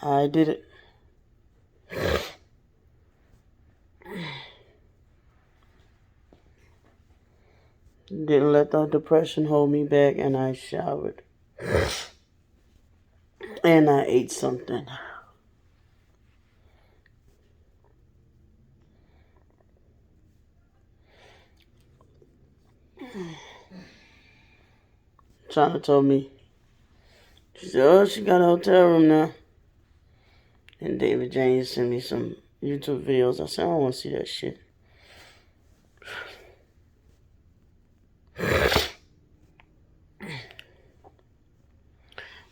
I did it. Didn't let the depression hold me back, and I showered. And I ate something. China told me, she said, oh, she got a hotel room now. And David James sent me some YouTube videos. I said, I don't want to see that shit.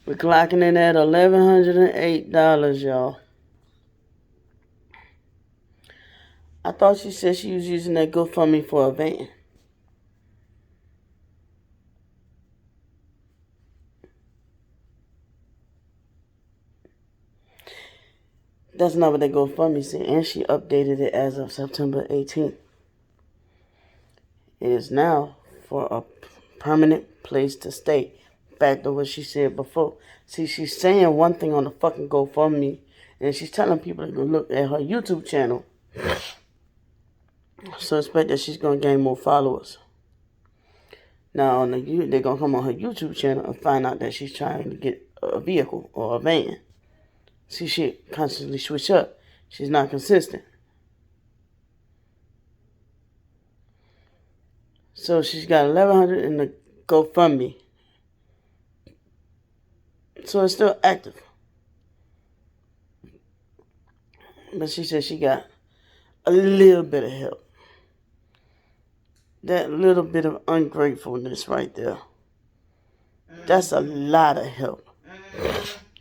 We're clocking in at $1,108, y'all. I thought she said she was using that GoFundMe for a van. That's not what that GoFundMe said, and she updated it as of September 18th. It is now for a permanent place to stay. Back to what she said before. See, she's saying one thing on the fucking GoFundMe, and she's telling people to go look at her YouTube channel. So expect that she's going to gain more followers. Now, they're going to come on her YouTube channel and find out that she's trying to get a vehicle or a van. See, she constantly switch up. She's not consistent. So she's got $1,100 in the GoFundMe. So it's still active. But she said she got a little bit of help. That little bit of ungratefulness right there. That's a lot of help.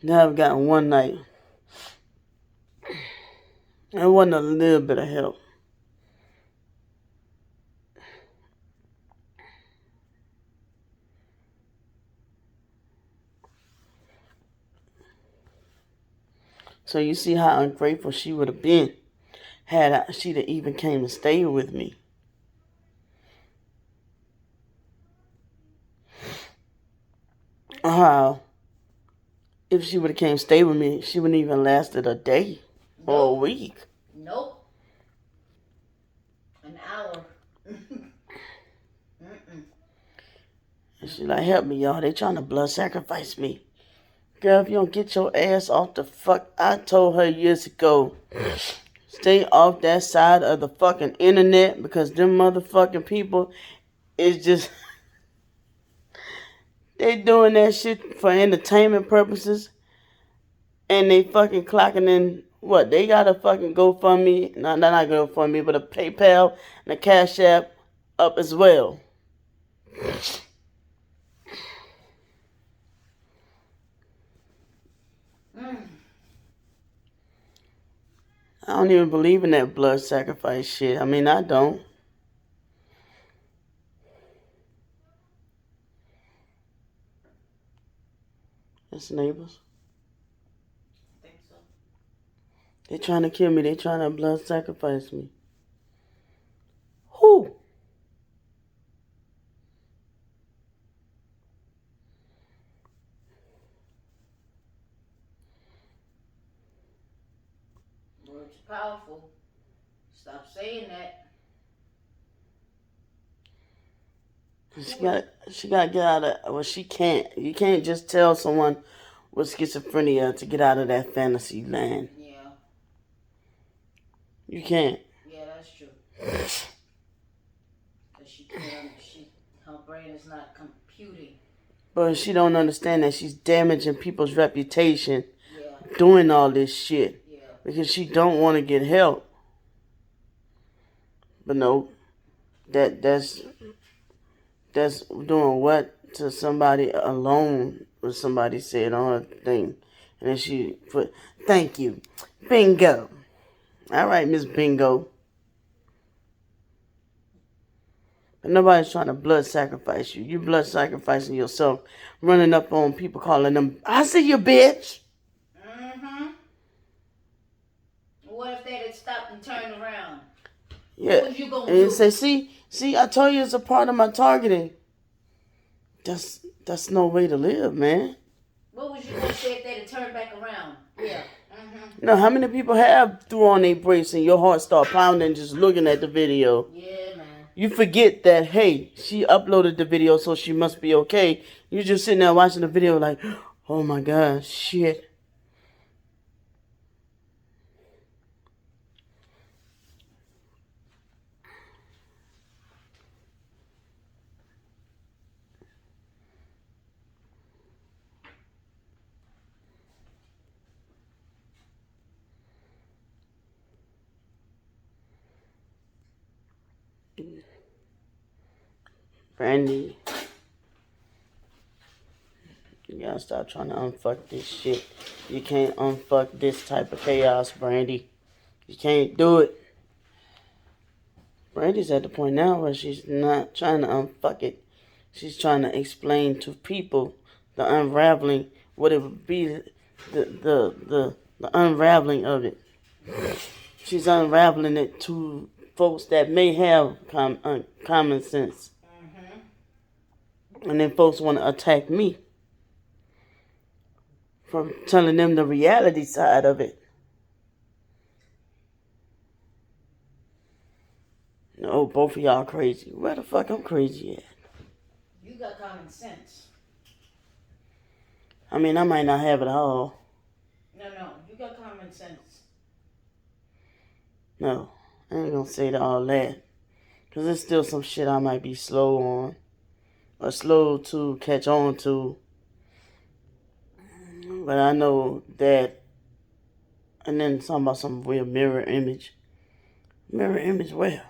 Now I've gotten one night. It wasn't a little bit of help. So you see how ungrateful she would have been had she'd have even came and stayed with me. How if she would have came and stayed with me, she wouldn't even lasted a day or a week. Nope. An hour. And she's like, help me, y'all. They trying to blood sacrifice me. Girl, if you don't get your ass off the fuck... I told her years ago, stay off that side of the fucking internet because them motherfucking people is just... They doing that shit for entertainment purposes. And they fucking clocking in... What? They got a fucking GoFundMe... No, not GoFundMe, but a PayPal and a Cash App up as well. I don't even believe in that blood sacrifice shit. I mean, I don't. It's neighbors. I think so. They trying to kill me. They trying to blood sacrifice me. Who? Words are powerful. Stop saying that. She got to get out of... Well, she can't. You can't just tell someone with schizophrenia to get out of that fantasy land. Yeah. You can't. Yeah, that's true. Because she can't... Her brain is not computing. But she don't understand that she's damaging people's reputation. Yeah. Doing all this shit. Yeah. Because she don't want to get help. But no. That's doing what to somebody alone, what somebody said on her thing. And then she put, thank you. Bingo. All right, Miss Bingo. But nobody's trying to blood sacrifice you. You blood sacrificing yourself, running up on people, calling them, I see you, bitch. Mm-hmm. What if they had stopped and turned around? Yeah. What was you gonna And do? say, see, I told you it's a part of my targeting. That's no way to live, man. What was you gonna say if they'd have turned back around? Yeah. No, how many people have threw on their brakes and your heart start pounding just looking at the video? Yeah, man. You forget that, hey, she uploaded the video, so she must be okay. You're just sitting there watching the video like, oh my God, shit. Brandy, you gotta stop trying to unfuck this shit. You can't unfuck this type of chaos, Brandy. You can't do it. Brandy's at the point now where she's not trying to unfuck it. She's trying to explain to people the unraveling, what it would be, the unraveling of it. She's unraveling it to folks that may have common sense. And then folks want to attack me from telling them the reality side of it. No, both of y'all crazy. Where the fuck I'm crazy at? You got common sense. I mean, I might not have it all. No, you got common sense. No, I ain't gonna say all that. Because there's still some shit I might be slow on. Or slow to catch on to. But I know that. And then talking about some weird mirror image. Mirror image where?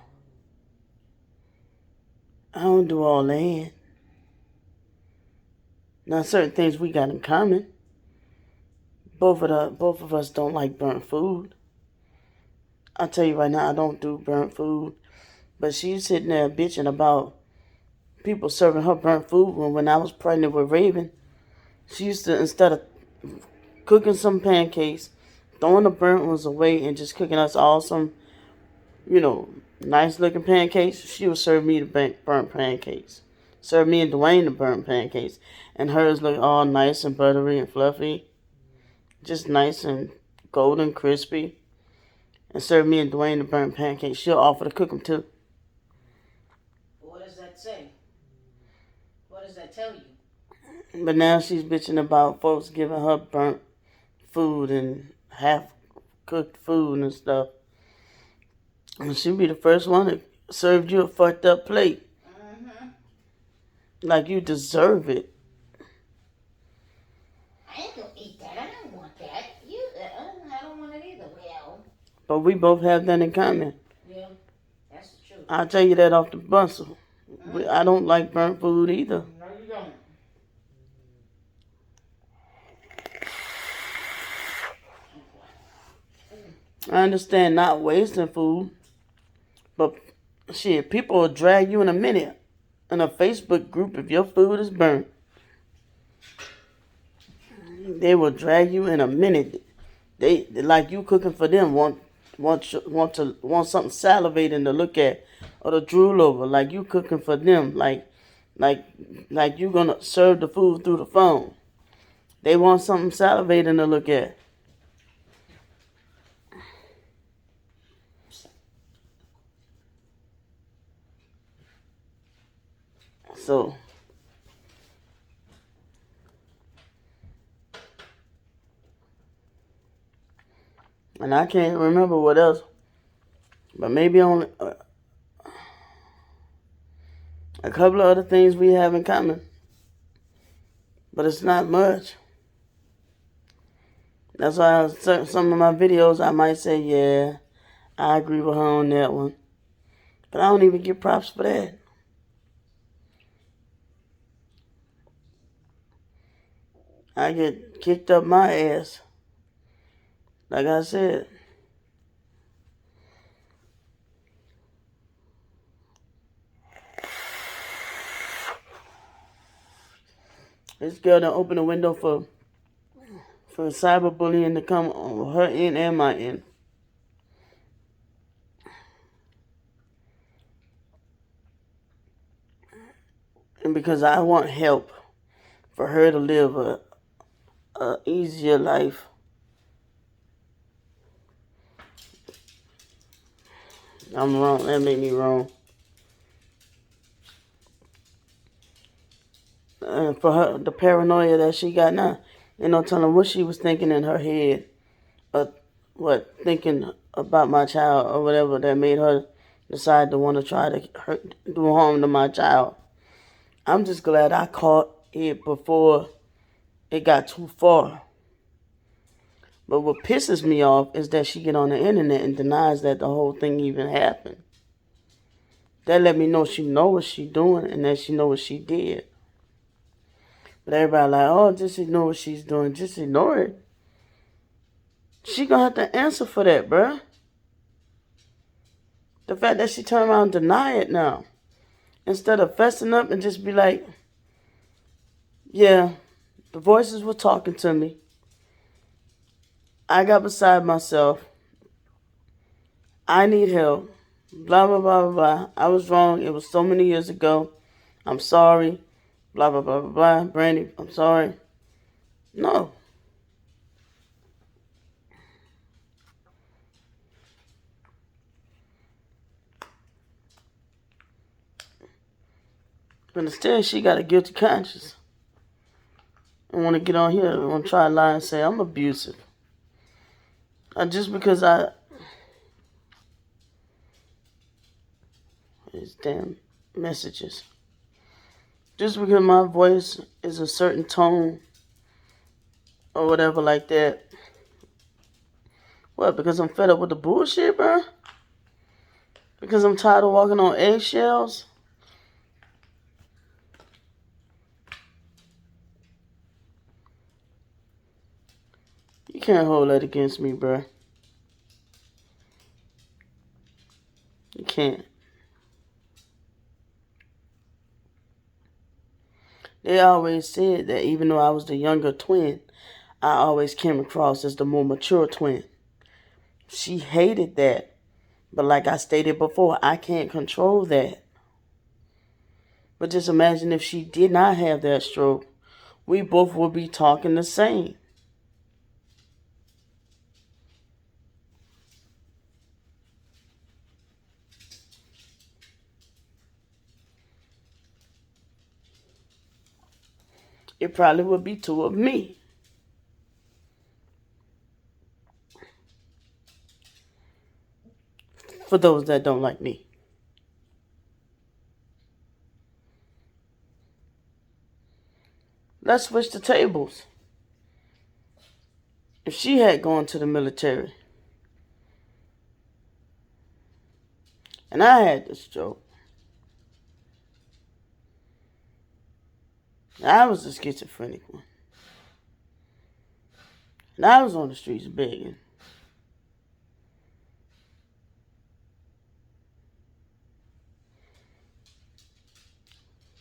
I don't do all that. Now, certain things we got in common. Both of us don't like burnt food. I'll tell you right now, I don't do burnt food. But she's sitting there bitching about people serving her burnt food when I was pregnant with Raven. She used to, instead of cooking some pancakes, throwing the burnt ones away and just cooking us all some, nice looking pancakes, she would serve me the burnt pancakes. Serve me and Dwayne the burnt pancakes. And hers look all nice and buttery and fluffy. Just nice and golden, crispy. And serve me and Dwayne the burnt pancakes. She'll offer to cook them too. What does that say? What does that tell you? But now she's bitching about folks giving her burnt food and half-cooked food and stuff. And she'll be the first one that served you a fucked up plate. Like you deserve it. I ain't gonna eat that. I don't want that. I don't want it either. Well. But we both have that in common. Yeah, that's the truth. I'll tell you that off the bustle. I don't like burnt food either. No, you don't. I understand not wasting food. But shit, people will drag you in a minute in a Facebook group if your food is burnt. They will drag you in a minute. They like you cooking for them. Want something salivating to look at or to drool over. Like you cooking for them. Like you gonna serve the food through the phone. They want something salivating to look at. So, and I can't remember what else, but maybe only a couple of other things we have in common, but it's not much. That's why some of my videos I might say, yeah, I agree with her on that one, but I don't even get props for that. I get kicked up my ass. Like I said. This girl done opened a window for cyberbullying to come on her end and my end. And because I want help for her to live a easier life. I'm wrong. That made me wrong. For her, the paranoia that she got now, no telling what she was thinking in her head, or thinking about my child or whatever that made her decide to want to try to do harm to my child. I'm just glad I caught it before it got too far. But what pisses me off is that she get on the internet and denies that the whole thing even happened. That let me know she know what she doing and that she know what she did. But everybody like, oh, just ignore what she's doing. Just ignore it. She gonna have to answer for that, bruh. The fact that she turned around and deny it now. Instead of fessing up and just be like, yeah, the voices were talking to me. I got beside myself. I need help. Blah, blah, blah, blah, blah. I was wrong. It was so many years ago. I'm sorry. Blah, blah, blah, blah, blah. Brandy, I'm sorry. No. But instead, she got a guilty conscience. I want to get on here and want to try to lie and say I'm abusive. Just because these damn messages. Just because my voice is a certain tone or whatever like that. What, because I'm fed up with the bullshit, bro? Because I'm tired of walking on eggshells? You can't hold that against me, bro. You can't. They always said that even though I was the younger twin, I always came across as the more mature twin. She hated that. But like I stated before, I can't control that. But just imagine if she did not have that stroke. We both would be talking the same. It probably would be two of me. For those that don't like me. Let's switch the tables. If she had gone to the military and I had the stroke, I was the schizophrenic one. And I was on the streets begging.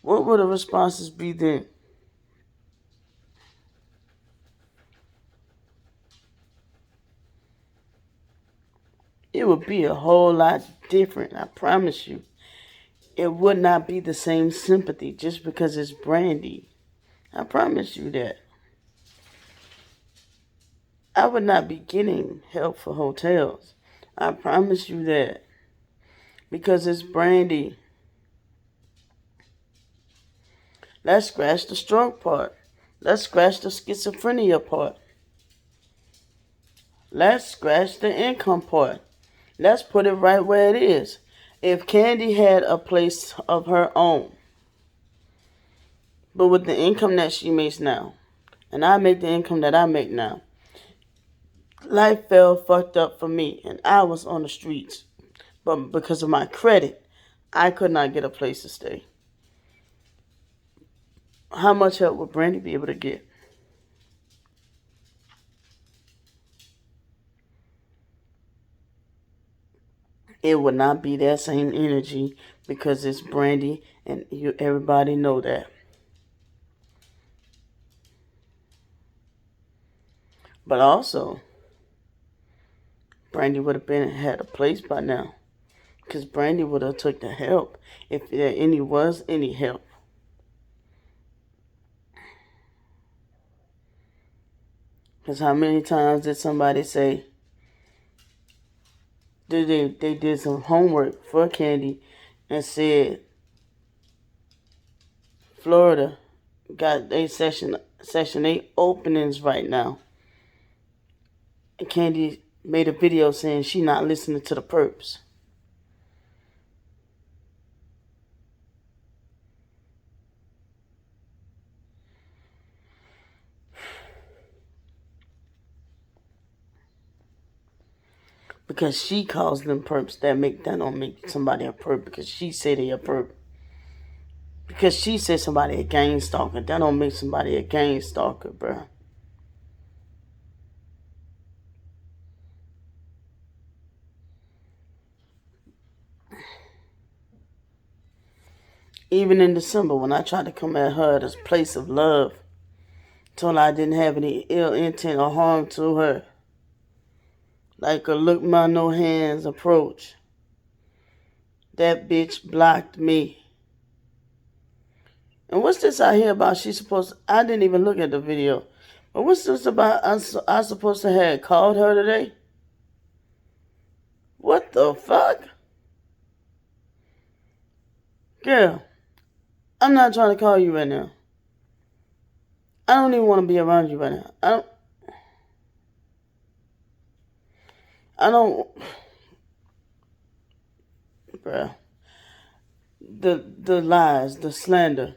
What would the responses be then? It would be a whole lot different, I promise you. It would not be the same sympathy just because it's Brandy. I promise you that. I would not be getting help for hotels. I promise you that. Because it's Brandy. Let's scratch the stroke part. Let's scratch the schizophrenia part. Let's scratch the income part. Let's put it right where it is. If Candy had a place of her own, but with the income that she makes now, and I make the income that I make now, life fell fucked up for me, and I was on the streets. But because of my credit, I could not get a place to stay. How much help would Brandy be able to get? It would not be that same energy because it's Brandy and everybody know that. But also, Brandy would have had a place by now. Because Brandy would have took the help if there was any help. Because how many times did somebody say, they did some homework for Candy and said Florida got a section 8 openings right now. And Candy made a video saying she not listening to the perps. Because she calls them perps, that don't make somebody a perp because she say they a perp. Because she said somebody a gang stalker, that don't make somebody a gang stalker, bruh. Even in December, when I tried to come at her at a place of love, told her I didn't have any ill intent or harm to her, like a look my no hands approach, that bitch blocked me. And what's this I hear about I didn't even look at the video, but what's this about I supposed to have called her today? What the fuck? Girl, I'm not trying to call you right now. I don't even want to be around you right now. I don't, bruh. The lies, the slander.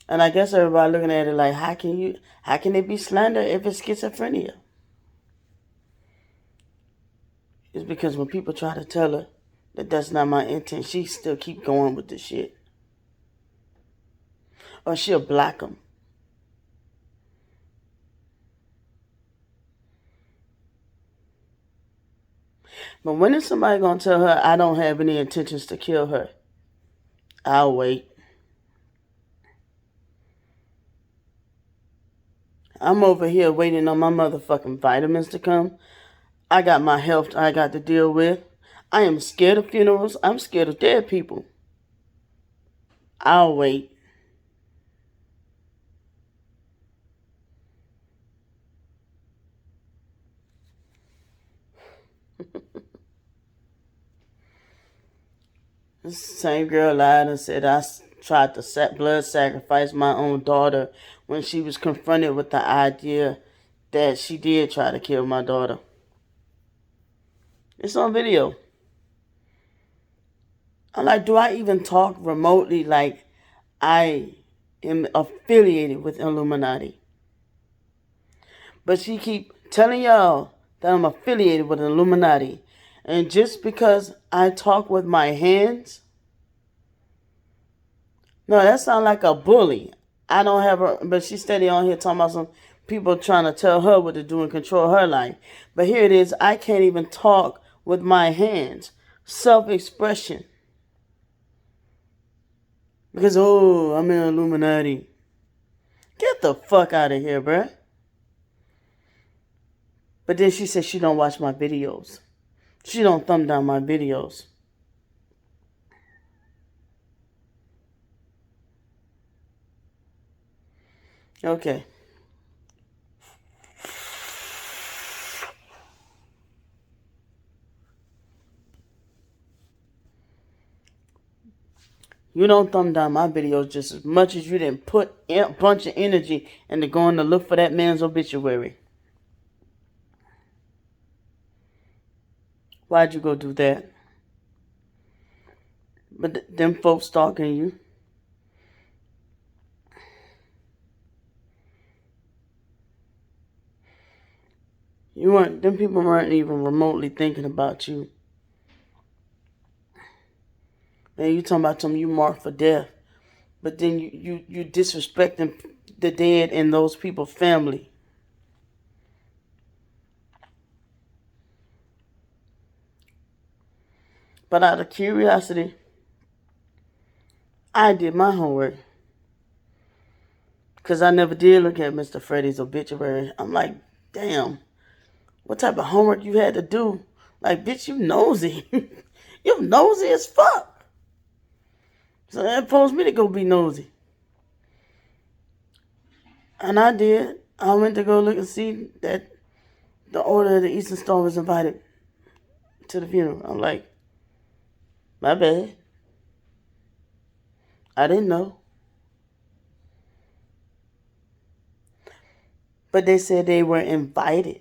And I guess everybody looking at it like, how can it be slander if it's schizophrenia? It's because when people try to tell her that that's not my intent, she still keep going with the shit. Or she'll block them. But when is somebody going to tell her I don't have any intentions to kill her? I'll wait. I'm over here waiting on my motherfucking vitamins to come. I got my health I got to deal with. I am scared of funerals. I'm scared of dead people. I'll wait. This same girl lied and said I tried to blood sacrifice my own daughter when she was confronted with the idea that she did try to kill my daughter. It's on video. I'm like, do I even talk remotely like I am affiliated with Illuminati? But she keep telling y'all that I'm affiliated with Illuminati. And just because I talk with my hands, no, that sounds like a bully. I don't have her, but she's steady on here talking about some people trying to tell her what to do and control her life. But here it is, I can't even talk with my hands. Self-expression. Because, oh, I'm in Illuminati. Get the fuck out of here, bruh. But then she said she don't watch my videos. She don't thumb down my videos. Okay. You don't thumb down my videos just as much as you didn't put a bunch of energy into going to look for that man's obituary. Why'd you go do that? But them folks stalking you. Them people weren't even remotely thinking about you. Man, you talking about them you marked for death. But then you disrespecting the dead and those people's family. But out of curiosity, I did my homework. Because I never did look at Mr. Freddie's obituary. I'm like, damn, what type of homework you had to do? Like, bitch, you nosy. You nosy as fuck. So that forced me to go be nosy. And I did. I went to go look and see that the Order of the Eastern Star was invited to the funeral. I'm like, my bad. I didn't know. But they said they were invited.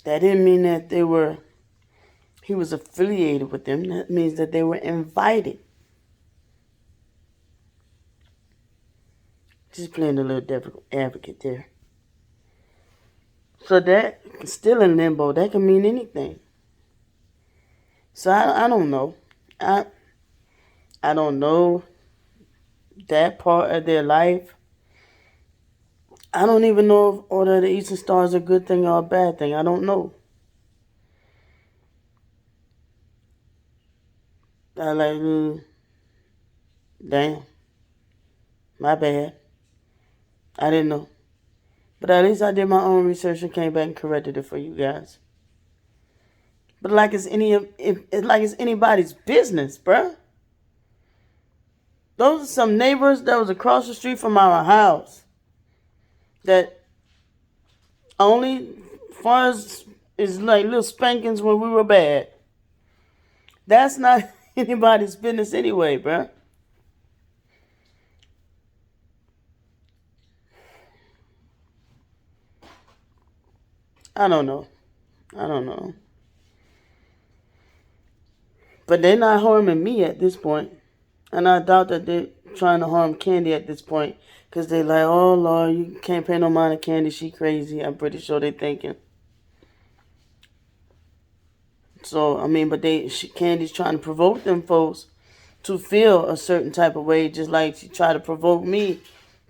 That didn't mean that he was affiliated with them. That means that they were invited. Just playing a little devil advocate there. So that, still in limbo, that can mean anything. So I don't know. I don't know that part of their life. I don't even know if Order of the Eastern Star is a good thing or a bad thing. I don't know. I like, damn, my bad. I didn't know. But at least I did my own research and came back and corrected it for you guys. But like it's anybody's business, bruh. Those are some neighbors that was across the street from our house. That only far as is like little spankings when we were bad. That's not anybody's business anyway, bruh. I don't know. But they're not harming me at this point. And I doubt that they're trying to harm Candy at this point. Because they're like, oh, Lord, you can't pay no mind to Candy. She crazy. I'm pretty sure they're thinking. So, I mean, but Candy's trying to provoke them folks to feel a certain type of way. Just like she tried to provoke me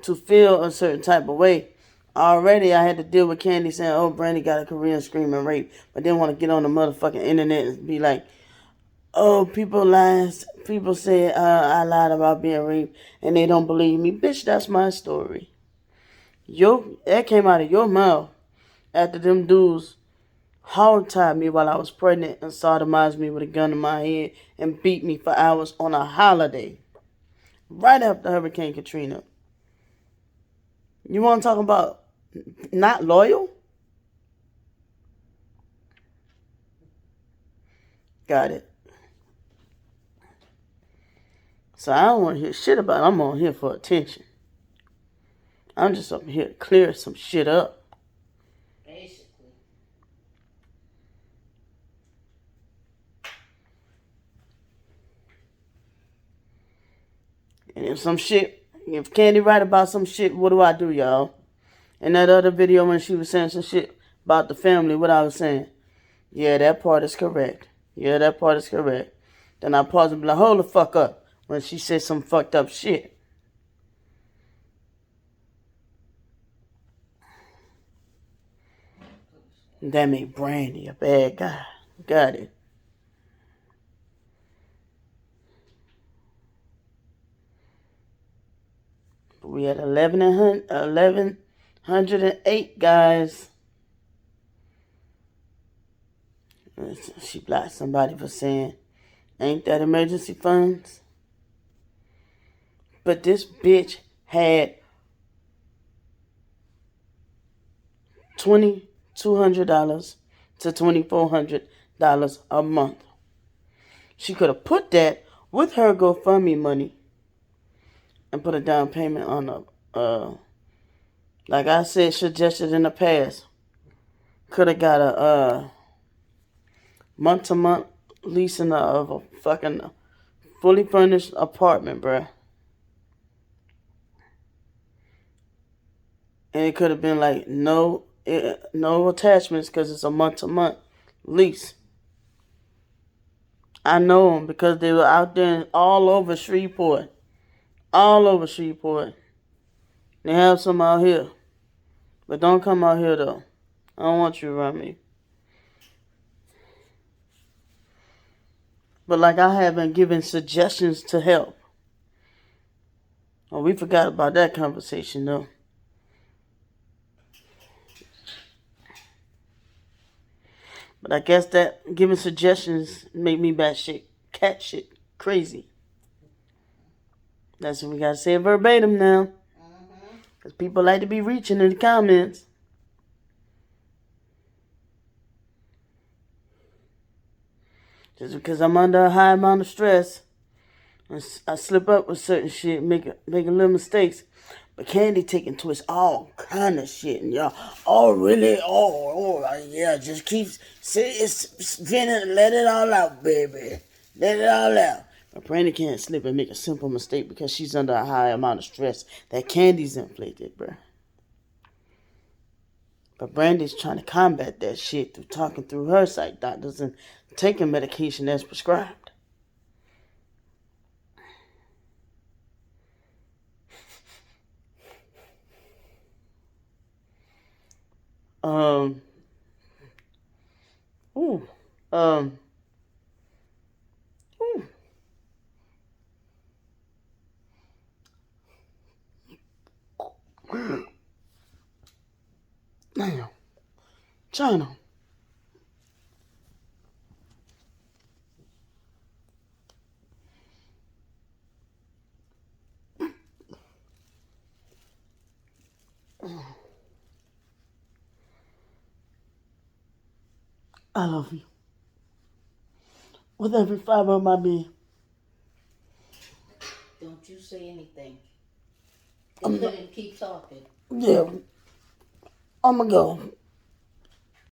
to feel a certain type of way. Already, I had to deal with Candy saying, oh, Brandy got a Korean screaming rape. But then want to get on the motherfucking internet and be like, oh, people lies. People say I lied about being raped and they don't believe me. Bitch, that's my story. That came out of your mouth after them dudes hog-tied me while I was pregnant and sodomized me with a gun in my head and beat me for hours on a holiday. Right after Hurricane Katrina. You want to talk about not loyal? Got it. So I don't want to hear shit about it. I'm on here for attention. I'm just up here to clear some shit up. Basically. And if Candy right about some shit, what do, y'all? In that other video when she was saying some shit about the family, what I was saying. Yeah, that part is correct. Then I paused and be like, hold the fuck up. When she said some fucked up shit. That made Brandy a bad guy. Got it. We had 1,108 guys. She blocked somebody for saying, ain't that emergency funds? But this bitch had $2,200 to $2,400 a month. She could have put that with her GoFundMe money and put a down payment on like I said, suggested in the past. Could have got a month-to-month leasing of a fucking fully furnished apartment, bruh. And it could have been like no attachments because it's a month-to-month lease. I know them because they were out there all over Shreveport. They have some out here. But don't come out here, though. I don't want you around me. But like I have been giving suggestions to help. Oh, we forgot about that conversation, though. But I guess that giving suggestions make me cat shit crazy. That's what we gotta say verbatim now. Because people like to be reaching in the comments. Just because I'm under a high amount of stress, I slip up with certain shit, making little mistakes. But Candy taking twists all kind of shit, and y'all, oh really? Yeah, just keep it's venting, let it all out, baby, let it all out. But Brandy can't slip and make a simple mistake because she's under a high amount of stress that Candy's inflicted, bruh. But Brandy's trying to combat that shit through talking through her psych doctors and taking medication as prescribed. Um. Ooh. Um. Ooh. Damn. China. I love you. With every fiber of my being. Don't you say anything. Go ahead and keep talking. Yeah. I'ma go.